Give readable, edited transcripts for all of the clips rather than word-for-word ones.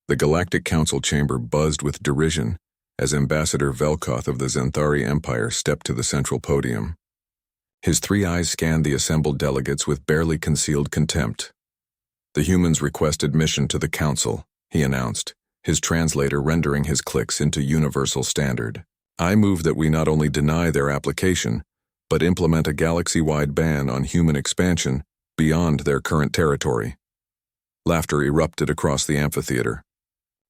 The Galactic Council chamber buzzed with derision as Ambassador Velkoth of the Xanthari Empire stepped to the central podium. His three eyes scanned the assembled delegates with barely concealed contempt. "The humans request admission to the Council," he announced, his translator rendering his clicks into universal standard. "I move that we not only deny their application, but implement a galaxy-wide ban on human expansion beyond their current territory." Laughter erupted across the amphitheater.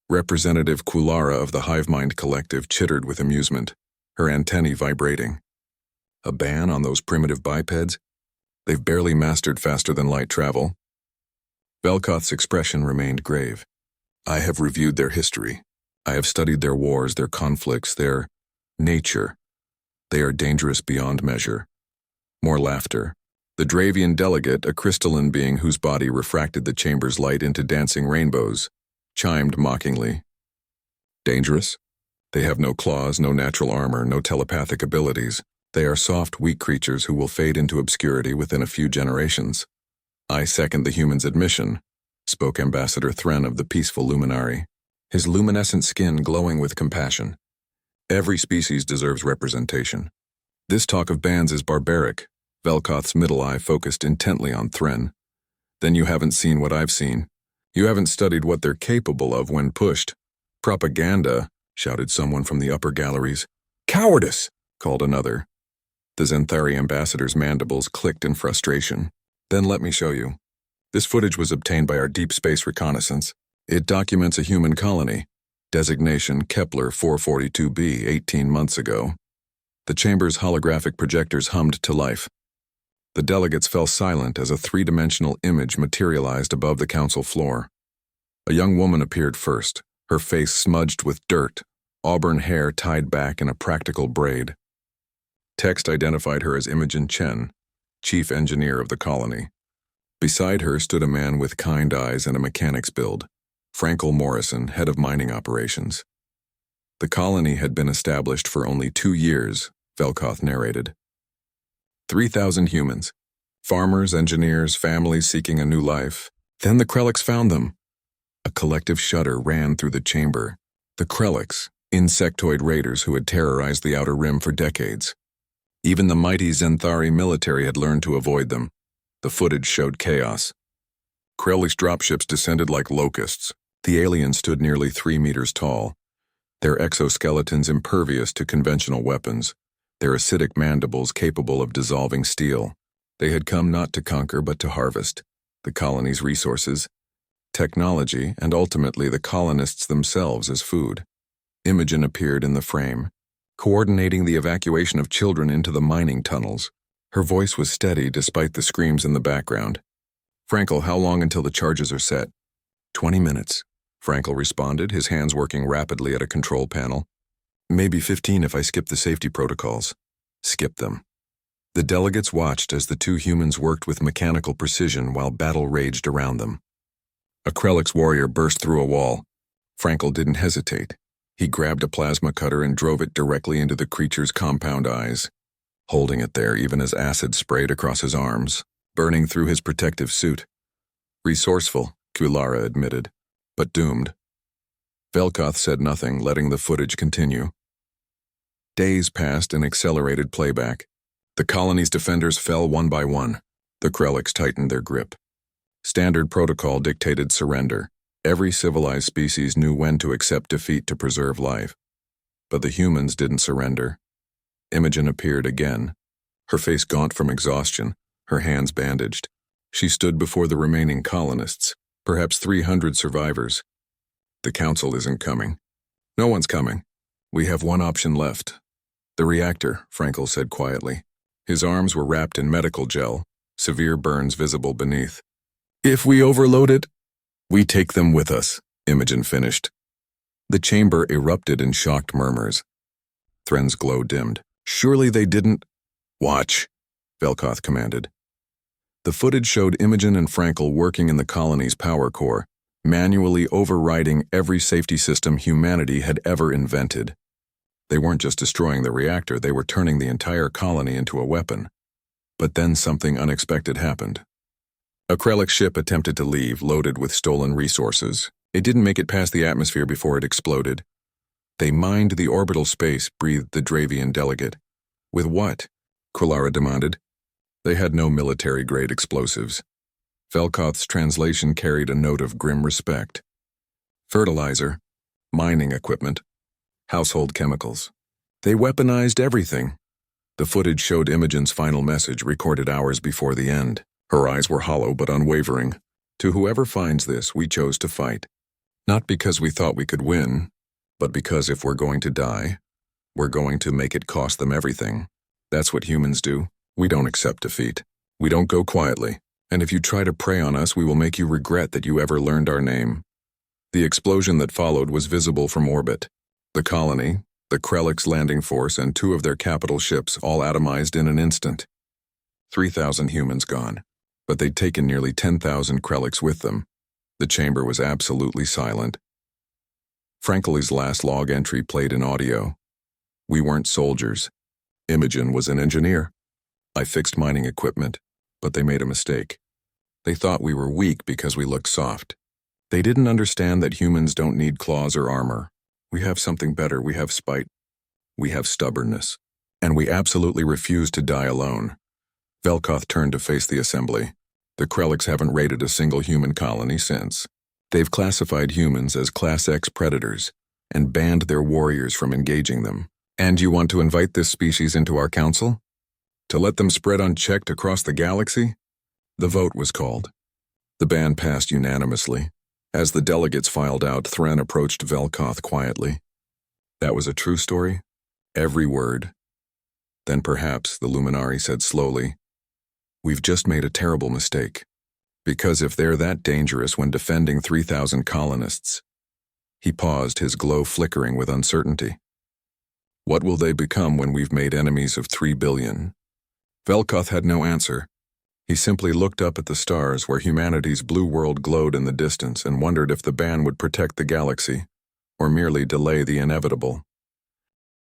Representative Kulara of the Hivemind Collective chittered with amusement, her antennae vibrating. "A ban on those primitive bipeds? They've barely mastered faster-than-light travel." Velkoth's expression remained grave. "I have reviewed their history. I have studied their wars, their conflicts, their nature. They are dangerous beyond measure." More laughter. The Dravian delegate, a crystalline being whose body refracted the chamber's light into dancing rainbows, chimed mockingly. "Dangerous? They have no claws, no natural armor, no telepathic abilities. They are soft, weak creatures who will fade into obscurity within a few generations." "I second the humans' admission," spoke Ambassador Thren of the Peaceful Luminary, his luminescent skin glowing with compassion. "Every species deserves representation. This talk of bans is barbaric." Velkoth's middle eye focused intently on Thren. "Then you haven't seen what I've seen. You haven't studied what they're capable of when pushed." "Propaganda," shouted someone from the upper galleries. "Cowardice," called another. The Xanthari ambassador's mandibles clicked in frustration. "Then let me show you. This footage was obtained by our deep space reconnaissance. It documents a human colony. Designation Kepler 442b 18 months ago." The chamber's holographic projectors hummed to life. The delegates fell silent as a three-dimensional image materialized above the council floor. A young woman appeared first, her face smudged with dirt, auburn hair tied back in a practical braid. Text identified her as Imogen Chen, chief engineer of the colony. Beside her stood a man with kind eyes and a mechanic's build, Frankel Morrison, head of mining operations. The colony had been established for only 2 years, Velkoth narrated. 3,000 humans, farmers, engineers, families seeking a new life. Then the Krelliks found them. A collective shudder ran through the chamber. The Krelliks, insectoid raiders who had terrorized the Outer Rim for decades. Even the mighty Xanthari military had learned to avoid them. The footage showed chaos. Krelliks dropships descended like locusts. The aliens stood nearly 3 meters tall, their exoskeletons impervious to conventional weapons, their acidic mandibles capable of dissolving steel. They had come not to conquer but to harvest the colony's resources, technology, and ultimately the colonists themselves as food. Imogen appeared in the frame, coordinating the evacuation of children into the mining tunnels. Her voice was steady despite the screams in the background. "Frankel, how long until the charges are set?" 20 minutes, Frankel responded, his hands working rapidly at a control panel. "Maybe 15 if I skip the safety protocols." "Skip them." The delegates watched as the two humans worked with mechanical precision while battle raged around them. A Krelliks warrior burst through a wall. Frankel didn't hesitate. He grabbed a plasma cutter and drove it directly into the creature's compound eyes, holding it there even as acid sprayed across his arms, burning through his protective suit. "Resourceful," Kulara admitted, "but doomed." Velkoth said nothing, letting the footage continue. Days passed in accelerated playback. The colony's defenders fell one by one. The Krelliks tightened their grip. Standard protocol dictated surrender. Every civilized species knew when to accept defeat to preserve life. But the humans didn't surrender. Imogen appeared again, her face gaunt from exhaustion, her hands bandaged. She stood before the remaining colonists, perhaps 300 survivors. "The council isn't coming. No one's coming. We have one option left. The reactor," Frankel said quietly. His arms were wrapped in medical gel, severe burns visible beneath. "If we overload it, we take them with us," Imogen finished. The chamber erupted in shocked murmurs. Thren's glow dimmed. "Surely they didn't—" "Watch," Velkoth commanded. The footage showed Imogen and Frankel working in the colony's power core, manually overriding every safety system humanity had ever invented. They weren't just destroying the reactor, they were turning the entire colony into a weapon. But then something unexpected happened. A Krellik ship attempted to leave, loaded with stolen resources. It didn't make it past the atmosphere before it exploded. They mined the orbital space, breathed the Dravian delegate. With what? Kralara demanded. They had no military-grade explosives. Velkoth's translation carried a note of grim respect. Fertilizer, mining equipment, household chemicals. They weaponized everything. The footage showed Imogen's final message recorded hours before the end. Her eyes were hollow but unwavering. To whoever finds this, we chose to fight. Not because we thought we could win, but because if we're going to die, we're going to make it cost them everything. That's what humans do. We don't accept defeat. We don't go quietly. And if you try to prey on us, we will make you regret that you ever learned our name. The explosion that followed was visible from orbit. The colony, the Krelix landing force, and 2 of their capital ships all atomized in an instant. 3,000 humans gone. But they'd taken nearly 10,000 Krelix with them. The chamber was absolutely silent. Frankley's last log entry played in audio. We weren't soldiers. Imogen was an engineer. I fixed mining equipment, but they made a mistake. They thought we were weak because we looked soft. They didn't understand that humans don't need claws or armor. We have something better. We have spite. We have stubbornness. And we absolutely refuse to die alone. Velkoth turned to face the assembly. The Krelix haven't raided a single human colony since. They've classified humans as Class X predators and banned their warriors from engaging them. And you want to invite this species into our council? To let them spread unchecked across the galaxy? The vote was called. The ban passed unanimously. As the delegates filed out, Thran approached Velkoth quietly. That was a true story? Every word. Then perhaps, the Luminari said slowly, we've just made a terrible mistake. Because if they're that dangerous when defending 3,000 colonists. He paused, his glow flickering with uncertainty. What will they become when we've made enemies of 3 billion? Velkoth had no answer. He simply looked up at the stars where humanity's blue world glowed in the distance and wondered if the ban would protect the galaxy, or merely delay the inevitable.